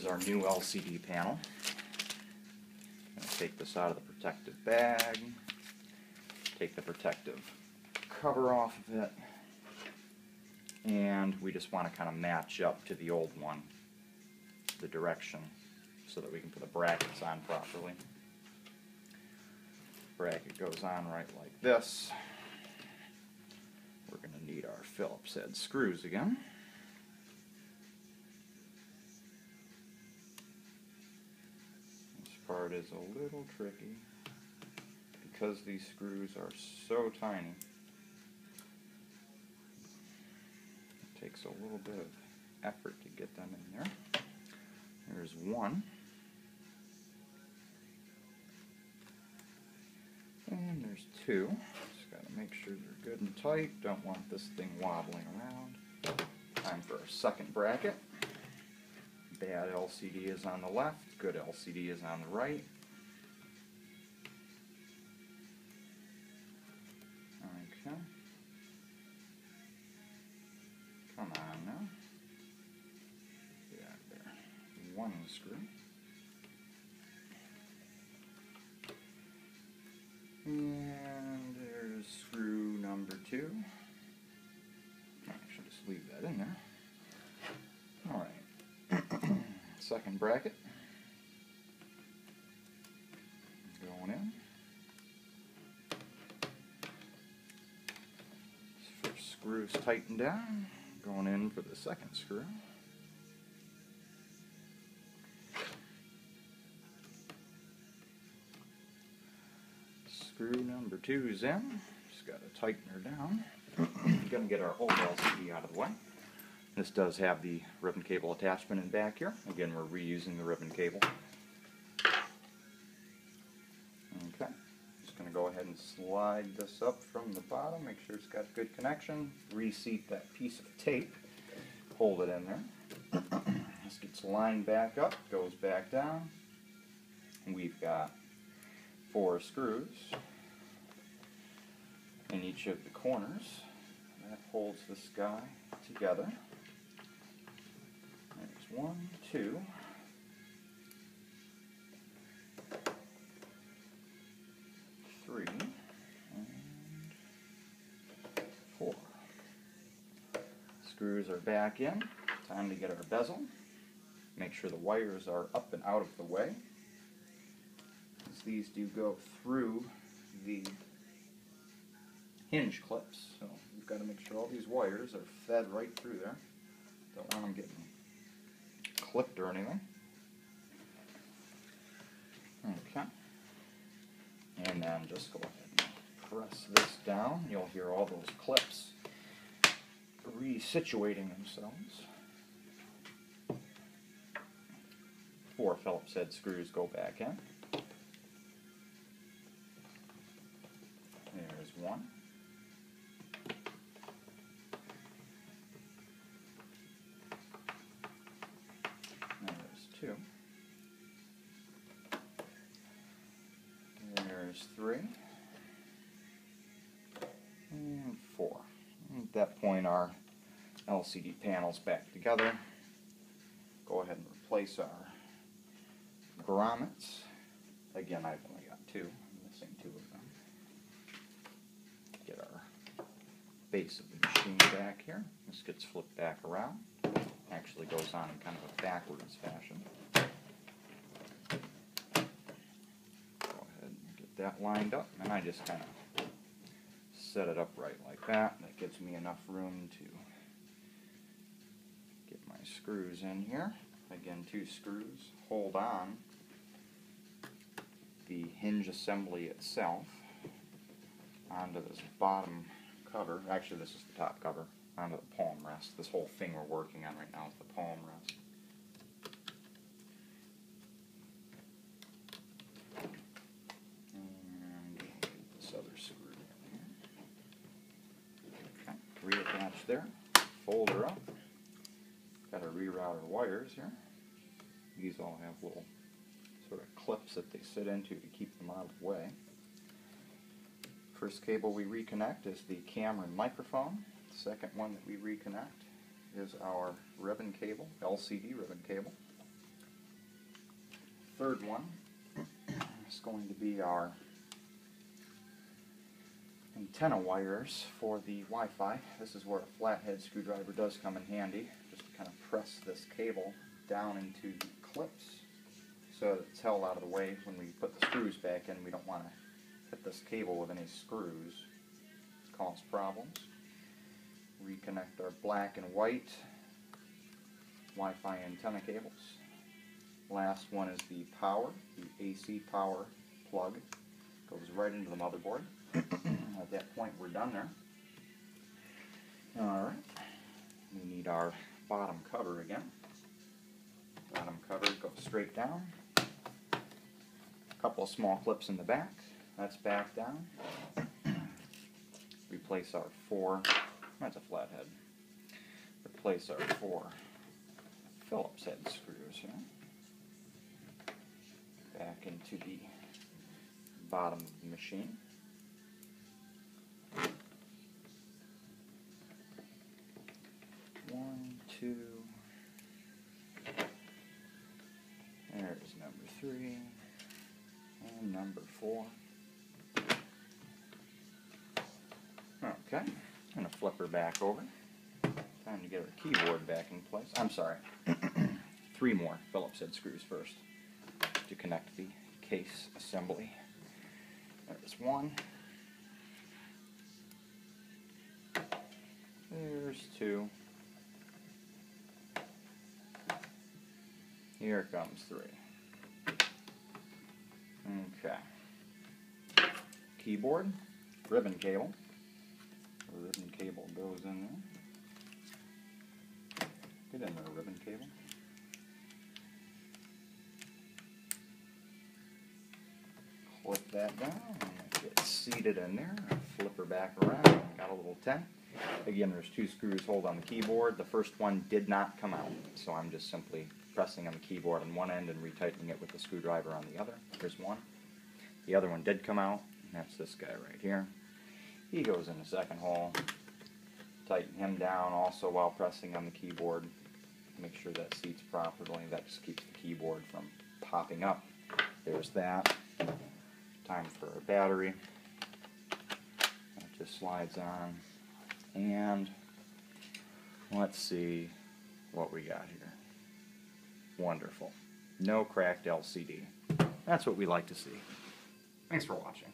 is our new LCD panel. I'm going to take this out of the protective bag, take the protective cover off of it, and we just want to kind of match up to the old one, the direction, so that we can put the brackets on properly. Bracket goes on right like this. We're going to need our Phillips head screws again. This part is a little tricky because these screws are so tiny. It takes a little bit of effort to get them in there. There's one. And there's two. Just got to make sure they're good and tight. Don't want this thing wobbling around. Time for our second bracket. Bad LCD is on the left, good LCD is on the right. Okay. Come on now. Get out of there. One screw. And there's screw number 2. I should just leave that in there. Alright. Second bracket. Going in. First screw's tightened down. Going in for the second screw. Screw number 2 is in. Just got to tighten her down. We're going to get our old LCD out of the way. This does have the ribbon cable attachment in back here. Again, we're reusing the ribbon cable. Okay. Just going to go ahead and slide this up from the bottom. Make sure it's got good connection. Reseat that piece of tape. Hold it in there. This gets lined back up, goes back down. We've got 4 screws in each of the corners. That holds this guy together. There's 1, 2, 3, and 4. Screws are back in. Time to get our bezel. Make sure the wires are up and out of the way. These do go through the hinge clips, so you've got to make sure all these wires are fed right through there. Don't want them getting clipped or anything. Okay. And then just go ahead and press this down. You'll hear all those clips resituating themselves. 4 Phillips head screws go back in. There's 1. There's 2. There's 3. And 4. At that point, our LCD panel's back together. Go ahead and replace our grommets. Again, I've only got 2. I'm missing 2 of them. Get our base of the machine back here. This gets flipped back around. Actually goes on in kind of a backwards fashion. Go ahead and get that lined up, and I just kind of set it up right like that. That gives me enough room to get my screws in here. Again, 2 screws hold on the hinge assembly itself onto this bottom cover. Actually, this is the top cover, onto the palm rest. This whole thing we're working on right now is the palm rest. And this other screw in here. Okay, reattach there. Fold her up. Got to reroute our wires here. These all have little sort of clips that they sit into to keep them out of the way. First cable we reconnect is the camera and microphone. The second one that we reconnect is our ribbon cable, LCD ribbon cable. third one is going to be our antenna wires for the Wi-Fi. This is where a flathead screwdriver does come in handy, just to kind of press this cable down into the clips so that it's held out of the way when we put the screws back in. We don't want to hit this cable with any screws, cause problems. Reconnect our black and white Wi-Fi antenna cables. Last one is the power, the AC power plug. Goes right into the motherboard. At that point we're done there. Alright, we need our bottom cover again. Bottom cover goes straight down. A couple of small clips in the back. That's back down. Replace our four, that's a flathead. Replace our four Phillips head screws here. Back into the bottom of the machine. One, two. There's number 3 and number 4. Okay, I'm going to flip her back over. Time to get our keyboard back in place. I'm sorry, 3 more Phillips head screws first to connect the case assembly. There's 1. There's 2. Here comes 3. Okay. Keyboard, ribbon cable. The ribbon cable goes in there. Get in there, ribbon cable. Clip that down and get seated in there. Flip her back around. Got a little tent. Again, there's 2 screws hold on the keyboard. The first one did not come out, so I'm just simply pressing on the keyboard on one end and retightening it with the screwdriver on the other. There's one. The other one did come out, and that's this guy right here. He goes in the second hole. Tighten him down also while pressing on the keyboard. Make sure that seats properly. That just keeps the keyboard from popping up. There's that. Time for a battery. That just slides on. And let's see what we got here. Wonderful. No cracked LCD. That's what we like to see. Thanks for watching.